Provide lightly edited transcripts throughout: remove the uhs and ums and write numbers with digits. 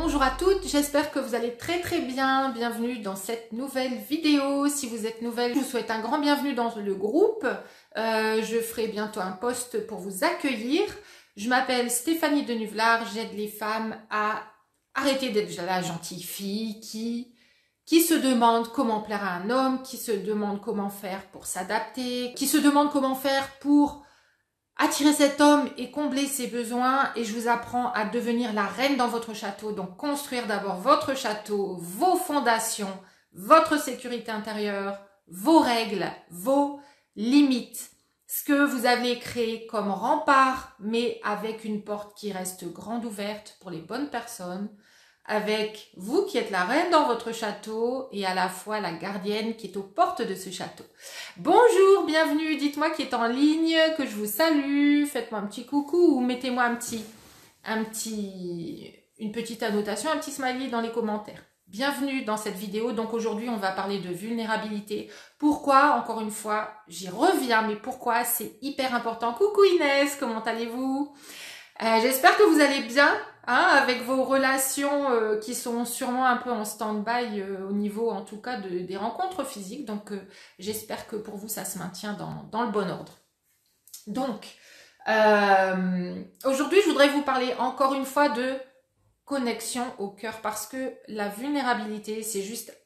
bonjour à toutes, j'espère que vous allez très très bien. Bienvenue dans cette nouvelle vidéo. Si vous êtes nouvelle, je vous souhaite un grand bienvenue dans le groupe. Je ferai bientôt un post pour vous accueillir. Je m'appelle Stéphanie Denuvlar, j'aide les femmes à arrêter d'être la gentille fille qui se demande comment plaire à un homme, qui se demande comment faire pour s'adapter, qui se demande comment faire pour attirer cet homme et combler ses besoins. Et je vous apprends à devenir la reine dans votre château. Donc construire d'abord votre château, vos fondations, votre sécurité intérieure, vos règles, vos limites. Ce que vous avez créé comme rempart, mais avec une porte qui reste grande ouverte pour les bonnes personnes. Avec vous qui êtes la reine dans votre château et à la fois la gardienne qui est aux portes de ce château. Bonjour, bienvenue, dites-moi qui est en ligne, que je vous salue, faites-moi un petit coucou ou mettez-moi une petite annotation, un petit smiley dans les commentaires. Bienvenue dans cette vidéo. Donc aujourd'hui, on va parler de vulnérabilité. Pourquoi? Encore une fois, j'y reviens, mais pourquoi? C'est hyper important. Coucou Inès, comment allez-vous? J'espère que vous allez bien, avec vos relations qui sont sûrement un peu en stand-by au niveau en tout cas des rencontres physiques. Donc j'espère que pour vous ça se maintient dans le bon ordre. Donc aujourd'hui je voudrais vous parler encore une fois de connexion au cœur, parce que la vulnérabilité c'est juste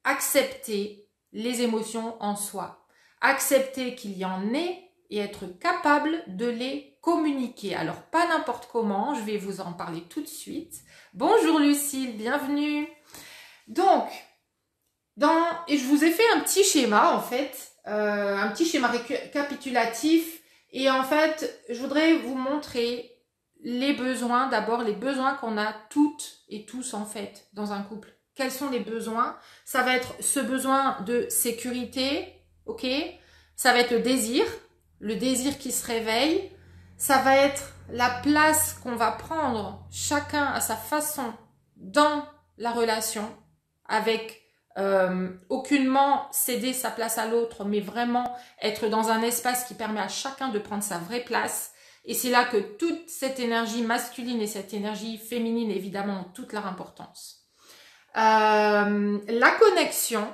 accepter les émotions en soi, accepter qu'il y en ait et être capable de les communiquer. Alors, pas n'importe comment, je vais vous en parler tout de suite. Bonjour Lucille, bienvenue. Donc, et je vous ai fait un petit schéma, en fait, un petit schéma récapitulatif. Et en fait, je voudrais vous montrer les besoins, d'abord les besoins qu'on a toutes et tous, en fait, dans un couple. Quels sont les besoins? Ça va être ce besoin de sécurité, ok? Ça va être le désir qui se réveille. Ça va être la place qu'on va prendre chacun à sa façon dans la relation, avec aucunement céder sa place à l'autre, mais vraiment être dans un espace qui permet à chacun de prendre sa vraie place. Et c'est là que toute cette énergie masculine et cette énergie féminine, évidemment, ont toute leur importance. La connexion.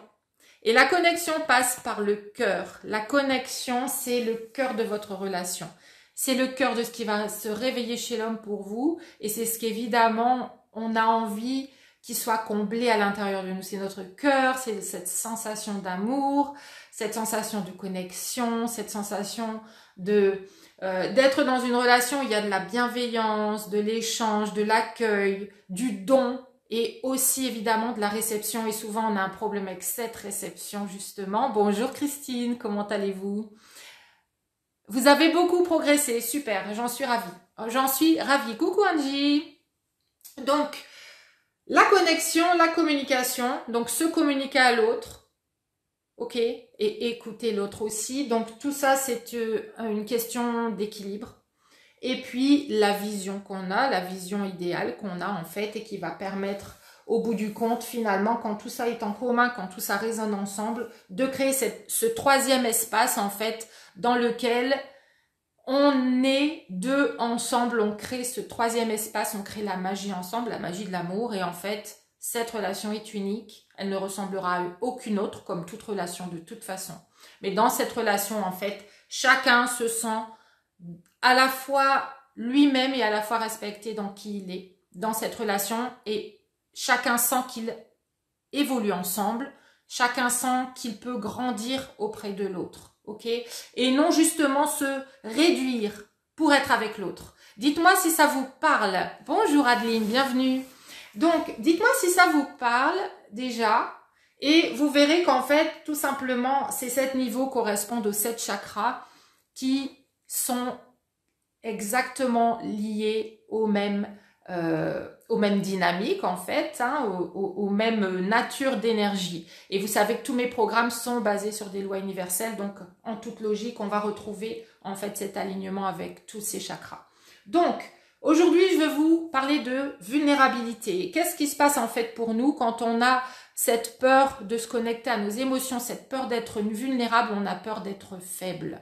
Et la connexion passe par le cœur. La connexion, c'est le cœur de votre relation. C'est le cœur de ce qui va se réveiller chez l'homme pour vous. Et c'est ce qu'évidemment, on a envie qu'il soit comblé à l'intérieur de nous. C'est notre cœur, c'est cette sensation d'amour, cette sensation de connexion, cette sensation d'être dans une relation où il y a de la bienveillance, de l'échange, de l'accueil, du don. Et aussi évidemment de la réception, et souvent on a un problème avec cette réception justement. Bonjour Christine, comment allez-vous? Vous avez beaucoup progressé, super, j'en suis ravie. J'en suis ravie. Coucou Angie. Donc, la connexion, la communication, donc se communiquer à l'autre, ok, et écouter l'autre aussi. Donc tout ça c'est une question d'équilibre. Et puis la vision qu'on a, la vision idéale qu'on a en fait, et qui va permettre au bout du compte finalement, quand tout ça est en commun, quand tout ça résonne ensemble, de créer ce troisième espace en fait dans lequel on est deux ensemble, on crée ce troisième espace, on crée la magie ensemble, la magie de l'amour. Et en fait cette relation est unique, elle ne ressemblera à aucune autre, comme toute relation de toute façon. Mais dans cette relation en fait, chacun se sent à la fois lui-même et à la fois respecté dans qui il est dans cette relation, et chacun sent qu'il évolue ensemble, chacun sent qu'il peut grandir auprès de l'autre, ok? Et non justement se réduire pour être avec l'autre. Dites-moi si ça vous parle. Bonjour Adeline, bienvenue. Donc, dites-moi si ça vous parle déjà, et vous verrez qu'en fait, tout simplement, ces 7 niveaux correspondent aux 7 chakras qui sont exactement liés aux mêmes dynamiques en fait, aux mêmes natures d'énergie. Et vous savez que tous mes programmes sont basés sur des lois universelles, donc en toute logique, on va retrouver en fait cet alignement avec tous ces chakras. Donc, aujourd'hui, je vais vous parler de vulnérabilité. Qu'est-ce qui se passe en fait pour nous quand on a cette peur de se connecter à nos émotions, cette peur d'être vulnérable, on a peur d'être faible.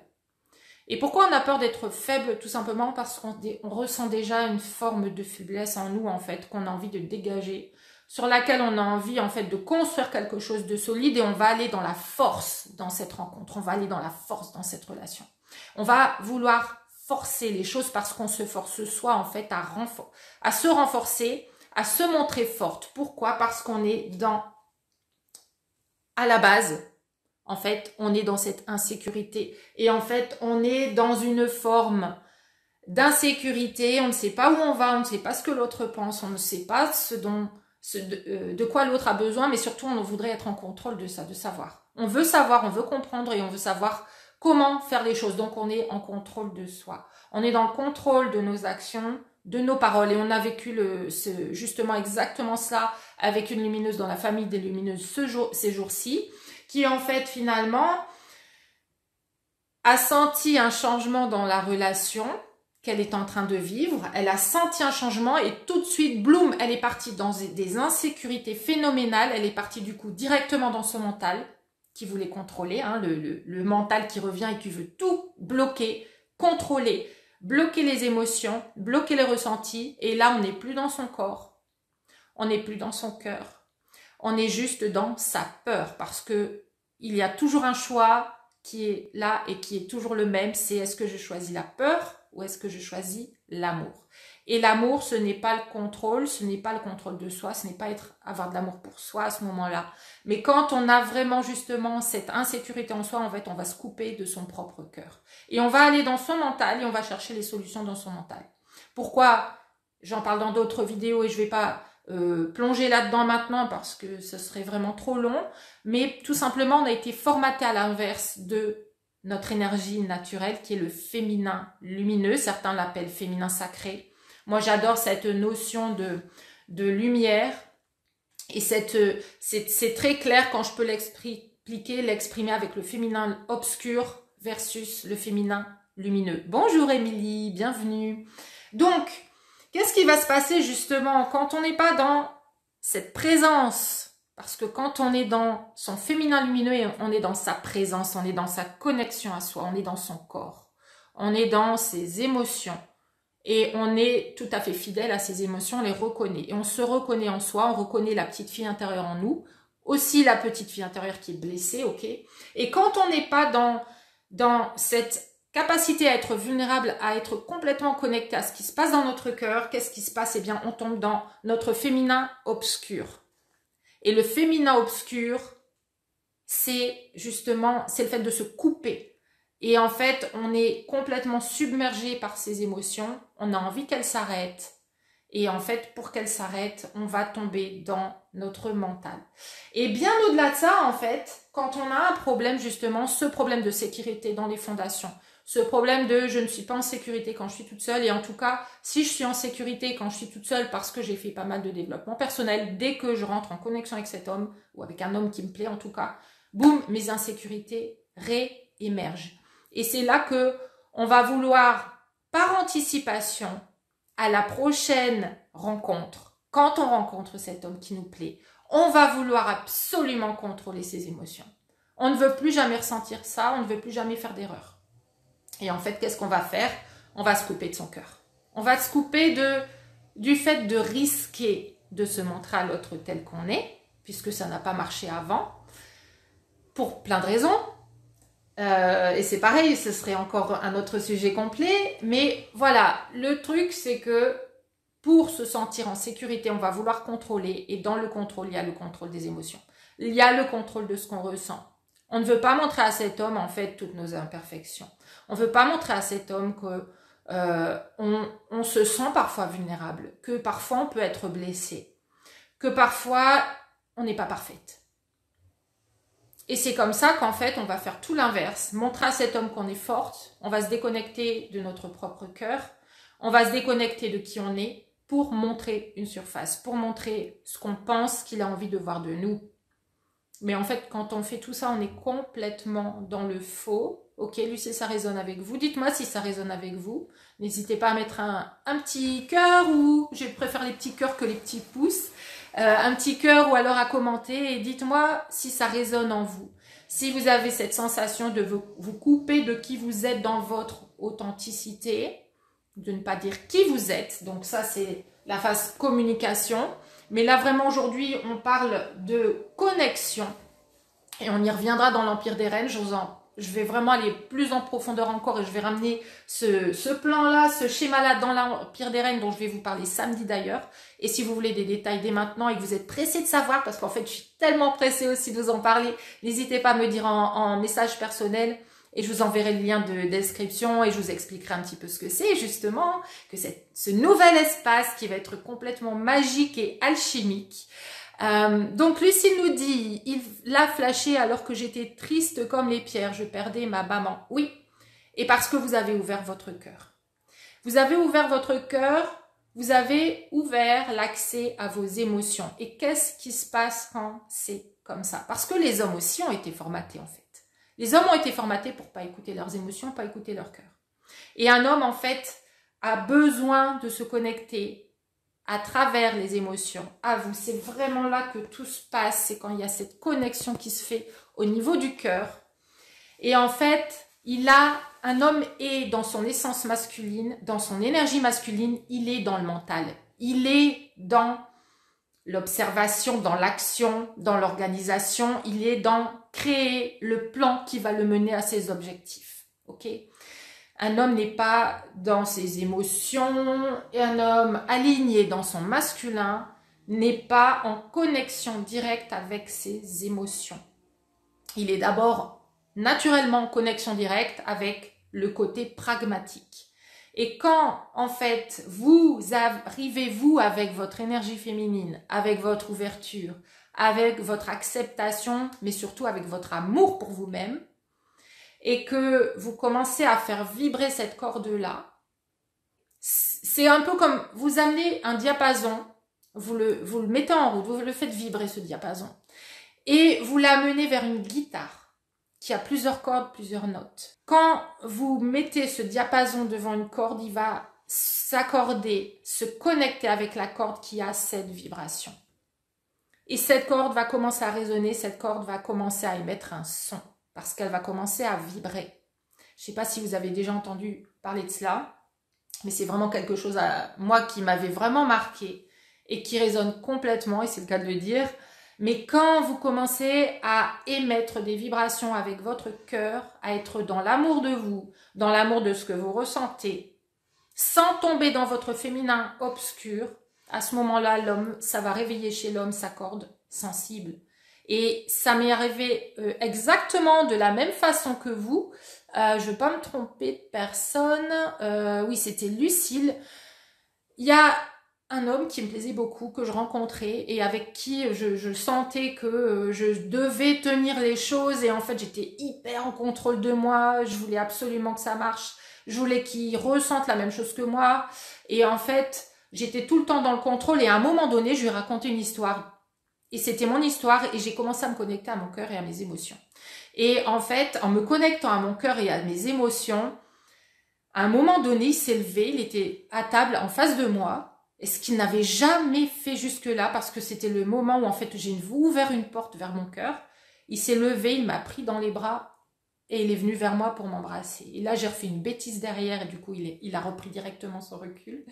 Et pourquoi on a peur d'être faible? Tout simplement parce qu'on ressent déjà une forme de faiblesse en nous, en fait, qu'on a envie de dégager, sur laquelle on a envie, en fait, de construire quelque chose de solide, et on va aller dans la force dans cette rencontre, on va aller dans la force dans cette relation. On va vouloir forcer les choses parce qu'on se force soi, en fait, à se renforcer, à se montrer forte. Pourquoi? Parce qu'on est à la base, en fait, on est dans cette insécurité. Et en fait, on est dans une forme d'insécurité. On ne sait pas où on va, on ne sait pas ce que l'autre pense, on ne sait pas de quoi l'autre a besoin, mais surtout, on voudrait être en contrôle de ça, de savoir. On veut savoir, on veut comprendre et on veut savoir comment faire les choses. Donc, on est en contrôle de soi. On est dans le contrôle de nos actions, de nos paroles. Et on a vécu justement exactement cela avec une lumineuse dans la famille des lumineuses ces jours-ci, qui en fait finalement a senti un changement dans la relation qu'elle est en train de vivre. Elle a senti un changement et tout de suite, bloom, elle est partie dans des insécurités phénoménales. Elle est partie du coup directement dans son mental qui voulait contrôler, hein, le mental qui revient et qui veut tout bloquer, contrôler, bloquer les émotions, bloquer les ressentis. Et là, on n'est plus dans son corps, on n'est plus dans son cœur. On est juste dans sa peur parce que il y a toujours un choix qui est là et qui est toujours le même. C'est est-ce que je choisis la peur ou est-ce que je choisis l'amour? Et l'amour, ce n'est pas le contrôle, ce n'est pas le contrôle de soi, ce n'est pas avoir de l'amour pour soi à ce moment-là. Mais quand on a vraiment justement cette insécurité en soi, en fait, on va se couper de son propre cœur. Et on va aller dans son mental et on va chercher les solutions dans son mental. Pourquoi? J'en parle dans d'autres vidéos et je ne vais pas plonger là-dedans maintenant parce que ce serait vraiment trop long, mais tout simplement on a été formaté à l'inverse de notre énergie naturelle qui est le féminin lumineux, certains l'appellent féminin sacré. Moi j'adore cette notion de lumière et c'est très clair quand je peux l'exprimer avec le féminin obscur versus le féminin lumineux. Bonjour Émilie, bienvenue. Donc, qu'est-ce qui va se passer justement quand on n'est pas dans cette présence? Parce que quand on est dans son féminin lumineux, on est dans sa présence, on est dans sa connexion à soi, on est dans son corps, on est dans ses émotions et on est tout à fait fidèle à ses émotions, on les reconnaît et on se reconnaît en soi, on reconnaît la petite fille intérieure en nous, aussi la petite fille intérieure qui est blessée, ok? Et quand on n'est pas dans cette capacité à être vulnérable, à être complètement connecté à ce qui se passe dans notre cœur, qu'est-ce qui se passe? Eh bien, on tombe dans notre féminin obscur. Et le féminin obscur, c'est justement, c'est le fait de se couper. Et en fait, on est complètement submergé par ces émotions. On a envie qu'elles s'arrêtent. Et en fait, pour qu'elles s'arrêtent, on va tomber dans notre mental. Et bien au-delà de ça, en fait, quand on a un problème, justement, ce problème de sécurité dans les fondations, ce problème de je ne suis pas en sécurité quand je suis toute seule, et en tout cas, si je suis en sécurité quand je suis toute seule parce que j'ai fait pas mal de développement personnel, dès que je rentre en connexion avec cet homme, ou avec un homme qui me plaît en tout cas, boum, mes insécurités réémergent. Et c'est là que on va vouloir, par anticipation, à la prochaine rencontre, quand on rencontre cet homme qui nous plaît, on va vouloir absolument contrôler ses émotions. On ne veut plus jamais ressentir ça, on ne veut plus jamais faire d'erreur. Et en fait, qu'est-ce qu'on va faire? On va se couper de son cœur. On va se couper du fait de risquer de se montrer à l'autre tel qu'on est, puisque ça n'a pas marché avant, pour plein de raisons. Et c'est pareil, ce serait encore un autre sujet complet. Mais voilà, le truc, c'est que pour se sentir en sécurité, on va vouloir contrôler. Et dans le contrôle, il y a le contrôle des émotions. Il y a le contrôle de ce qu'on ressent. On ne veut pas montrer à cet homme, en fait, toutes nos imperfections. On ne veut pas montrer à cet homme que on se sent parfois vulnérable, que parfois on peut être blessé, que parfois on n'est pas parfaite. Et c'est comme ça qu'en fait, on va faire tout l'inverse. Montrer à cet homme qu'on est forte, on va se déconnecter de notre propre cœur, on va se déconnecter de qui on est pour montrer une surface, pour montrer ce qu'on pense qu'il a envie de voir de nous. Mais en fait, quand on fait tout ça, on est complètement dans le faux. Ok, Lucie, ça résonne avec vous. Dites-moi si ça résonne avec vous. N'hésitez pas à mettre un petit cœur ou je préfère les petits cœurs que les petits pouces. Un petit cœur ou alors à commenter et dites-moi si ça résonne en vous. Si vous avez cette sensation de vous couper de qui vous êtes dans votre authenticité, de ne pas dire qui vous êtes, donc ça c'est la phase communication. Mais là vraiment aujourd'hui on parle de connexion et on y reviendra dans l'Empire des Reines. Je vais vraiment aller plus en profondeur encore et je vais ramener ce plan-là, ce schéma-là dans l'Empire des Reines dont je vais vous parler samedi d'ailleurs. Et si vous voulez des détails dès maintenant et que vous êtes pressé de savoir, parce qu'en fait je suis tellement pressée aussi de vous en parler, n'hésitez pas à me dire en message personnel et je vous enverrai le lien de description et je vous expliquerai un petit peu ce que c'est justement, que c'est ce nouvel espace qui va être complètement magique et alchimique. Donc Lucie nous dit, il l'a flashé alors que j'étais triste comme les pierres, je perdais ma maman. Oui, et parce que vous avez ouvert votre cœur. Vous avez ouvert votre cœur, vous avez ouvert l'accès à vos émotions. Et qu'est-ce qui se passe quand c'est comme ça? Parce que les hommes aussi ont été formatés en fait. Les hommes ont été formatés pour pas écouter leurs émotions, pas écouter leur cœur. Et un homme en fait a besoin de se connecter à travers les émotions, à vous. C'est vraiment là que tout se passe, c'est quand il y a cette connexion qui se fait au niveau du cœur. Et en fait, un homme est dans son essence masculine, dans son énergie masculine, il est dans le mental. Il est dans l'observation, dans l'action, dans l'organisation, il est dans créer le plan qui va le mener à ses objectifs. Ok ? Un homme n'est pas dans ses émotions et un homme aligné dans son masculin n'est pas en connexion directe avec ses émotions. Il est d'abord naturellement en connexion directe avec le côté pragmatique. Et quand, en fait, vous arrivez, vous, avec votre énergie féminine, avec votre ouverture, avec votre acceptation, mais surtout avec votre amour pour vous-même, et que vous commencez à faire vibrer cette corde-là, c'est un peu comme vous amenez un diapason, vous le mettez en route, vous le faites vibrer ce diapason, et vous l'amenez vers une guitare qui a plusieurs cordes, plusieurs notes. Quand vous mettez ce diapason devant une corde, il va s'accorder, se connecter avec la corde qui a cette vibration. Et cette corde va commencer à résonner, cette corde va commencer à émettre un son. Parce qu'elle va commencer à vibrer. Je ne sais pas si vous avez déjà entendu parler de cela, mais c'est vraiment quelque chose à moi qui m'avait vraiment marqué et qui résonne complètement, et c'est le cas de le dire. Mais quand vous commencez à émettre des vibrations avec votre cœur, à être dans l'amour de vous, dans l'amour de ce que vous ressentez, sans tomber dans votre féminin obscur, à ce moment-là, l'homme, ça va réveiller chez l'homme sa corde sensible. Et ça m'est arrivé exactement de la même façon que vous. Je ne vais pas me tromper de personne. Oui, c'était Lucille. Il y a un homme qui me plaisait beaucoup, que je rencontrais et avec qui je sentais que je devais tenir les choses. Et en fait, j'étais hyper en contrôle de moi. Je voulais absolument que ça marche. Je voulais qu'il ressente la même chose que moi. Et en fait, j'étais tout le temps dans le contrôle. Et à un moment donné, je lui ai raconté une histoire. Et c'était mon histoire et j'ai commencé à me connecter à mon cœur et à mes émotions. Et en fait, en me connectant à mon cœur et à mes émotions, à un moment donné, il s'est levé, il était à table en face de moi, et ce qu'il n'avait jamais fait jusque-là, parce que c'était le moment où en fait j'ai ouvert une porte vers mon cœur. Il s'est levé, il m'a pris dans les bras et il est venu vers moi pour m'embrasser. Et là, j'ai refait une bêtise derrière et du coup, il a repris directement son recul.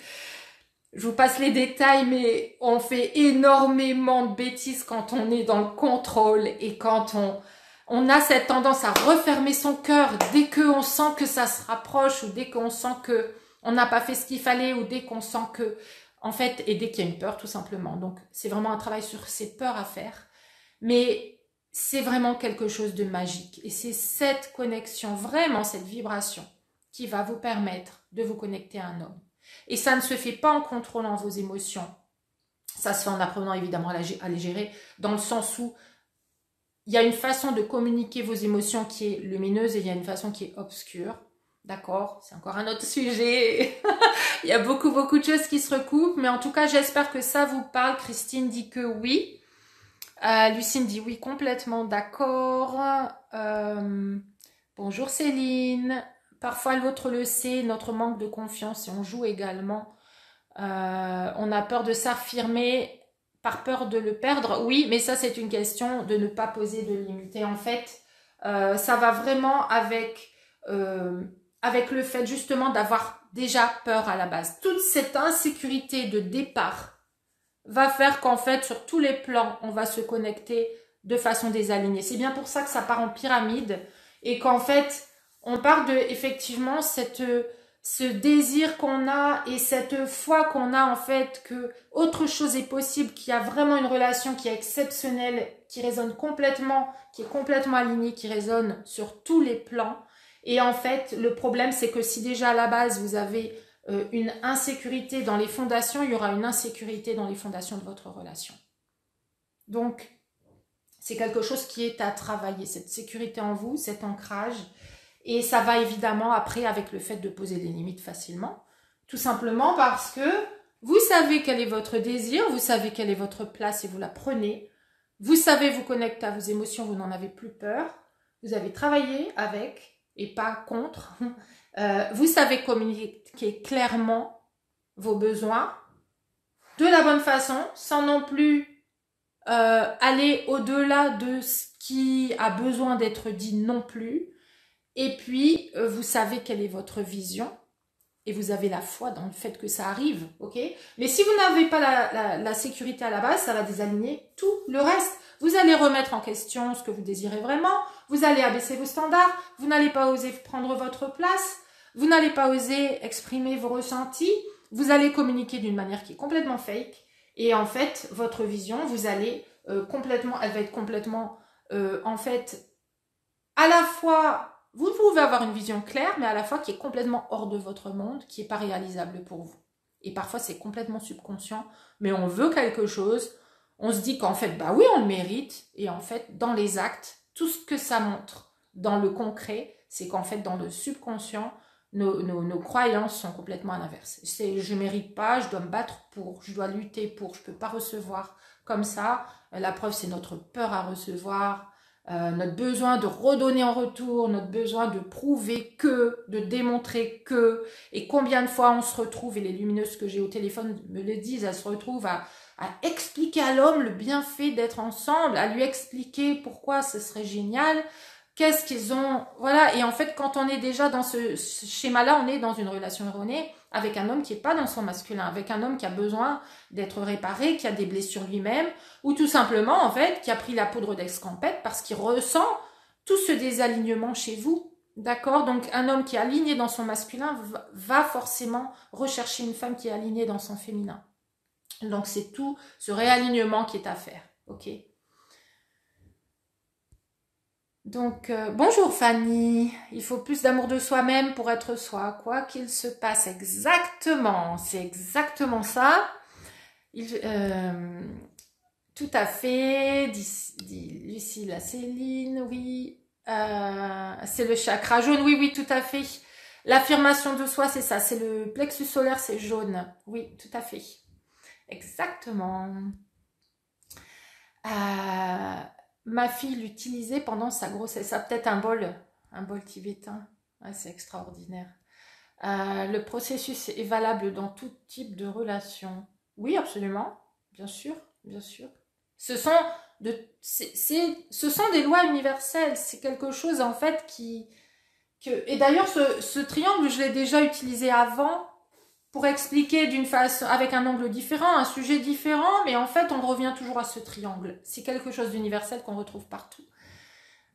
Je vous passe les détails, mais on fait énormément de bêtises quand on est dans le contrôle et quand on a cette tendance à refermer son cœur dès qu'on sent que ça se rapproche ou dès qu'on sent que on n'a pas fait ce qu'il fallait ou dès qu'on sent que, en fait, et dès qu'il y a une peur tout simplement. Donc, c'est vraiment un travail sur ces peurs à faire. Mais c'est vraiment quelque chose de magique. Et c'est cette connexion, vraiment cette vibration qui va vous permettre de vous connecter à un homme. Et ça ne se fait pas en contrôlant vos émotions. Ça se fait en apprenant évidemment à les gérer, dans le sens où il y a une façon de communiquer vos émotions qui est lumineuse et il y a une façon qui est obscure. D'accord, c'est encore un autre sujet. Il y a beaucoup de choses qui se recoupent, mais en tout cas, j'espère que ça vous parle. Christine dit que oui. Lucine dit oui, complètement d'accord. Bonjour Céline. Parfois l'autre le sait, notre manque de confiance et on joue également. On a peur de s'affirmer par peur de le perdre. Oui, mais ça c'est une question de ne pas poser de limite. Et en fait, Ça va vraiment avec le fait justement d'avoir déjà peur à la base. Toute cette insécurité de départ va faire qu'en fait, sur tous les plans, on va se connecter de façon désalignée. C'est bien pour ça que ça part en pyramide et qu'en fait, on part de effectivement ce désir qu'on a et cette foi qu'on a en fait que autre chose est possible, qu'il y a vraiment une relation qui est exceptionnelle, qui résonne complètement, qui est complètement alignée, qui résonne sur tous les plans. Et en fait, le problème, c'est que si déjà à la base, vous avez une insécurité dans les fondations, il y aura une insécurité dans les fondations de votre relation. Donc, c'est quelque chose qui est à travailler, cette sécurité en vous, cet ancrage. Et ça va évidemment après avec le fait de poser des limites facilement. Tout simplement parce que vous savez quel est votre désir, vous savez quelle est votre place et vous la prenez. Vous savez vous connecter à vos émotions, vous n'en avez plus peur. Vous avez travaillé avec et pas contre. Vous savez communiquer clairement vos besoins de la bonne façon, sans non plus aller au-delà de ce qui a besoin d'être dit non plus. Et puis, vous savez quelle est votre vision et vous avez la foi dans le fait que ça arrive, ok? Mais si vous n'avez pas la sécurité à la base, ça va désaligner tout le reste. Vous allez remettre en question ce que vous désirez vraiment, vous allez abaisser vos standards, vous n'allez pas oser prendre votre place, vous n'allez pas oser exprimer vos ressentis, vous allez communiquer d'une manière qui est complètement fake et en fait, votre vision, vous allez complètement, elle va être complètement, en fait, à la fois... Vous pouvez avoir une vision claire, mais à la fois qui est complètement hors de votre monde, qui n'est pas réalisable pour vous. Et parfois, c'est complètement subconscient, mais on veut quelque chose, on se dit qu'en fait, bah oui, on le mérite, et en fait, dans les actes, tout ce que ça montre dans le concret, c'est qu'en fait, dans le subconscient, nos croyances sont complètement à l'inverse. Je ne mérite pas, je dois me battre pour, je dois lutter pour, je ne peux pas recevoir comme ça. La preuve, c'est notre peur à recevoir, notre besoin de redonner en retour, notre besoin de prouver que, de démontrer que, et combien de fois on se retrouve, et les lumineuses que j'ai au téléphone me le disent, elles se retrouvent à expliquer à l'homme le bienfait d'être ensemble, à lui expliquer pourquoi ce serait génial, qu'est-ce qu'ils ont, voilà, et en fait quand on est déjà dans ce schéma-là, on est dans une relation erronée avec un homme qui n'est pas dans son masculin, avec un homme qui a besoin d'être réparé, qui a des blessures lui-même, ou tout simplement, en fait, qui a pris la poudre d'escampette parce qu'il ressent tout ce désalignement chez vous. D'accord? Donc, un homme qui est aligné dans son masculin va forcément rechercher une femme qui est alignée dans son féminin. Donc, c'est tout ce réalignement qui est à faire. Ok? Donc, bonjour Fanny, il faut plus d'amour de soi-même pour être soi, quoi qu'il se passe. Exactement, c'est exactement ça. Tout à fait, dit Lucille à Céline, oui. C'est le chakra jaune, oui, oui, tout à fait. L'affirmation de soi, c'est ça, c'est le plexus solaire, c'est jaune. Oui, tout à fait. Exactement. Ma fille l'utilisait pendant sa grossesse. Ça peut-être un bol tibétain. Ouais, c'est extraordinaire. Le processus est valable dans tout type de relation. Oui, absolument. Bien sûr, bien sûr. Ce sont des lois universelles. C'est quelque chose en fait et d'ailleurs, ce triangle, je l'ai déjà utilisé avant pour expliquer d'une façon, avec un angle différent, un sujet différent, mais en fait, on revient toujours à ce triangle. C'est quelque chose d'universel qu'on retrouve partout.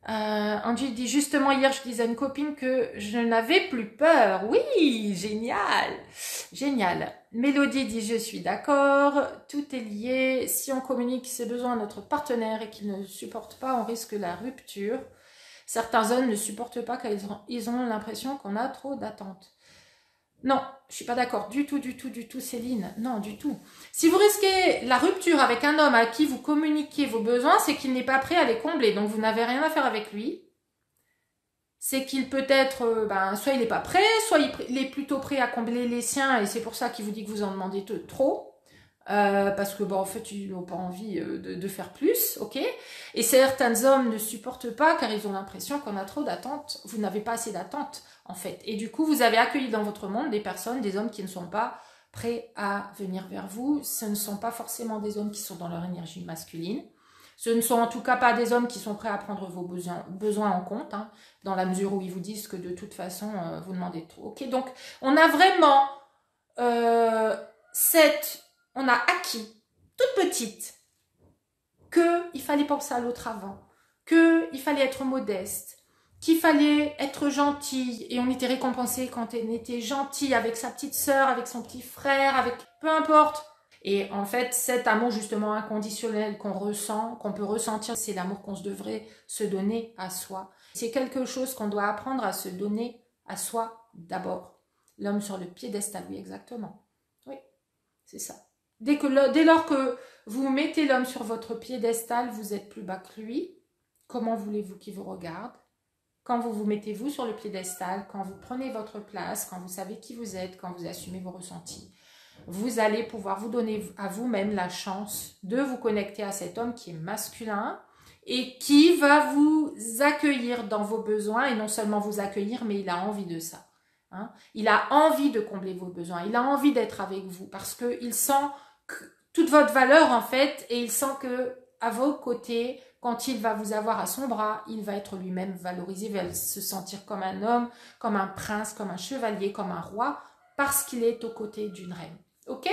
Angie dit, justement, hier, je disais à une copine que je n'avais plus peur. Oui, génial, génial. Mélodie dit, je suis d'accord, tout est lié. Si on communique ses besoins à notre partenaire et qu'il ne supporte pas, on risque la rupture. Certains hommes ne supportent pas car ils ont l'impression qu'on a trop d'attentes. Non, je suis pas d'accord du tout, Céline. Non, du tout. Si vous risquez la rupture avec un homme à qui vous communiquez vos besoins, c'est qu'il n'est pas prêt à les combler. Donc, vous n'avez rien à faire avec lui. C'est qu'il peut être, soit il n'est pas prêt, soit il est plutôt prêt à combler les siens et c'est pour ça qu'il vous dit que vous en demandez trop. Parce que en fait ils n'ont pas envie de faire plus, ok. Et certains hommes ne supportent pas car ils ont l'impression qu'on a trop d'attentes. Vous n'avez pas assez d'attentes en fait, et du coup vous avez accueilli dans votre monde des personnes, des hommes qui ne sont pas prêts à venir vers vous. Ce ne sont pas forcément des hommes qui sont dans leur énergie masculine. Ce ne sont en tout cas pas des hommes qui sont prêts à prendre vos besoins en compte, hein, dans la mesure où ils vous disent que de toute façon, vous demandez trop. Ok, donc on a vraiment on a acquis, toute petite, qu'il fallait penser à l'autre avant, qu'il fallait être modeste, qu'il fallait être gentil, et on était récompensé quand on était gentil avec sa petite sœur, avec son petit frère, avec peu importe. Et en fait, cet amour justement inconditionnel qu'on ressent, qu'on peut ressentir, c'est l'amour qu'on devrait se donner à soi. C'est quelque chose qu'on doit apprendre à se donner à soi d'abord. L'homme sur le piédestal, oui, exactement. Oui, c'est ça. Dès lors que vous mettez l'homme sur votre piédestal, vous êtes plus bas que lui. Comment voulez-vous qu'il vous regarde? Quand vous vous mettez vous sur le piédestal, quand vous prenez votre place, quand vous savez qui vous êtes, quand vous assumez vos ressentis, vous allez pouvoir vous donner à vous-même la chance de vous connecter à cet homme qui est masculin et qui va vous accueillir dans vos besoins, et non seulement vous accueillir, mais il a envie de ça. Hein? Il a envie de combler vos besoins, il a envie d'être avec vous parce qu'il sent toute votre valeur en fait, et il sent que à vos côtés, quand il va vous avoir à son bras, il va être lui-même valorisé, il va se sentir comme un homme, comme un prince, comme un chevalier, comme un roi, parce qu'il est aux côtés d'une reine. Ok?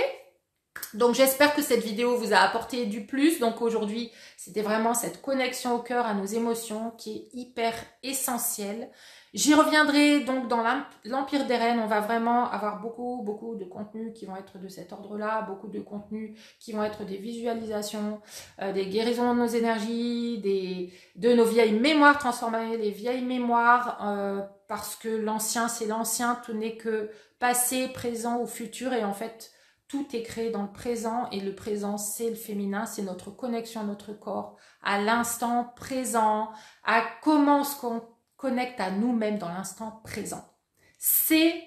Donc j'espère que cette vidéo vous a apporté du plus. Donc aujourd'hui, c'était vraiment cette connexion au cœur, à nos émotions qui est hyper essentielle. J'y reviendrai donc dans l'Empire des Reines. On va vraiment avoir beaucoup de contenus qui vont être de cet ordre-là, beaucoup de contenus qui vont être des visualisations, des guérisons de nos énergies, de nos vieilles mémoires, transformer les vieilles mémoires, parce que l'ancien c'est l'ancien, tout n'est que passé, présent ou futur, et en fait tout est créé dans le présent, et le présent c'est le féminin, c'est notre connexion à notre corps, à l'instant présent, à comment ce qu'on connecte à nous-mêmes dans l'instant présent. C'est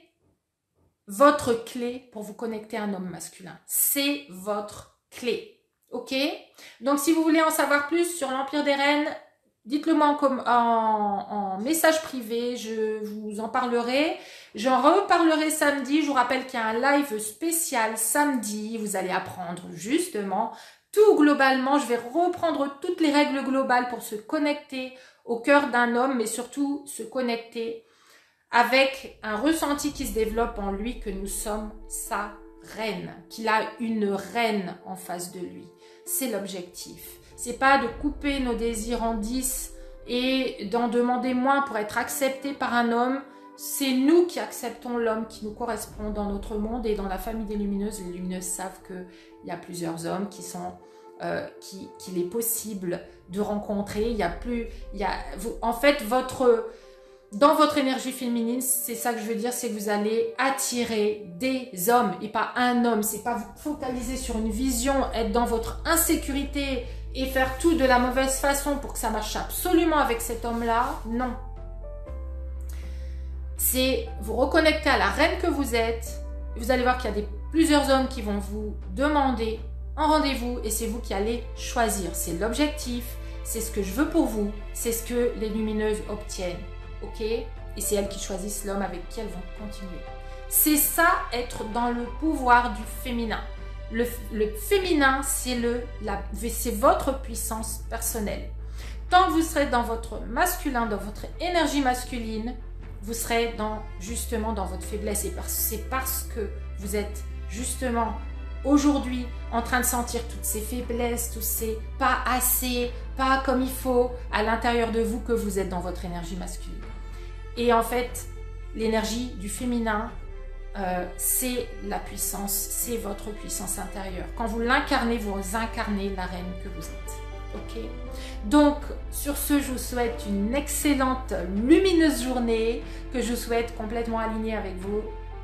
votre clé pour vous connecter à un homme masculin. C'est votre clé. Ok? Donc si vous voulez en savoir plus sur l'Empire des Reines, dites-le moi en message privé, je vous en parlerai. J'en reparlerai samedi. Je vous rappelle qu'il y a un live spécial samedi. Vous allez apprendre justement tout globalement. Je vais reprendre toutes les règles globales pour se connecter au cœur d'un homme, mais surtout se connecter avec un ressenti qui se développe en lui, que nous sommes sa reine, qu'il a une reine en face de lui. C'est l'objectif. C'est pas de couper nos désirs en 10 et d'en demander moins pour être accepté par un homme. C'est nous qui acceptons l'homme qui nous correspond dans notre monde, et dans la famille des lumineuses. Les lumineuses savent qu'il y a plusieurs hommes qu'il est possible de rencontrer. En fait, dans votre énergie féminine, c'est ça que je veux dire, c'est que vous allez attirer des hommes et pas un homme. C'est pas vous focaliser sur une vision, être dans votre insécurité et faire tout de la mauvaise façon pour que ça marche absolument avec cet homme-là. Non. C'est vous reconnecter à la reine que vous êtes. Vous allez voir qu'il y a plusieurs hommes qui vont vous demander en rendez-vous, et c'est vous qui allez choisir. C'est l'objectif, c'est ce que je veux pour vous, c'est ce que les lumineuses obtiennent. Ok? Et c'est elles qui choisissent l'homme avec qui elles vont continuer. C'est ça, être dans le pouvoir du féminin. Le féminin, c'est votre puissance personnelle. Tant que vous serez dans votre masculin, dans votre énergie masculine, vous serez justement dans votre faiblesse. Et c'est parce que vous êtes justement aujourd'hui en train de sentir toutes ces faiblesses, tous ces pas assez, pas comme il faut à l'intérieur de vous, que vous êtes dans votre énergie masculine. Et en fait, l'énergie du féminin, c'est la puissance, c'est votre puissance intérieure. Quand vous l'incarnez, vous incarnez la reine que vous êtes. Ok? Donc, sur ce, je vous souhaite une excellente, lumineuse journée, que je vous souhaite complètement alignée avec vos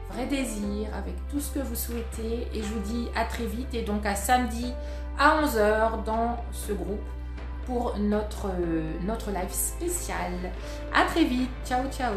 vrais désirs, avec tout ce que vous souhaitez. Et je vous dis à très vite, et donc à samedi à 11 h dans ce groupe pour notre live spécial. À très vite. Ciao, ciao.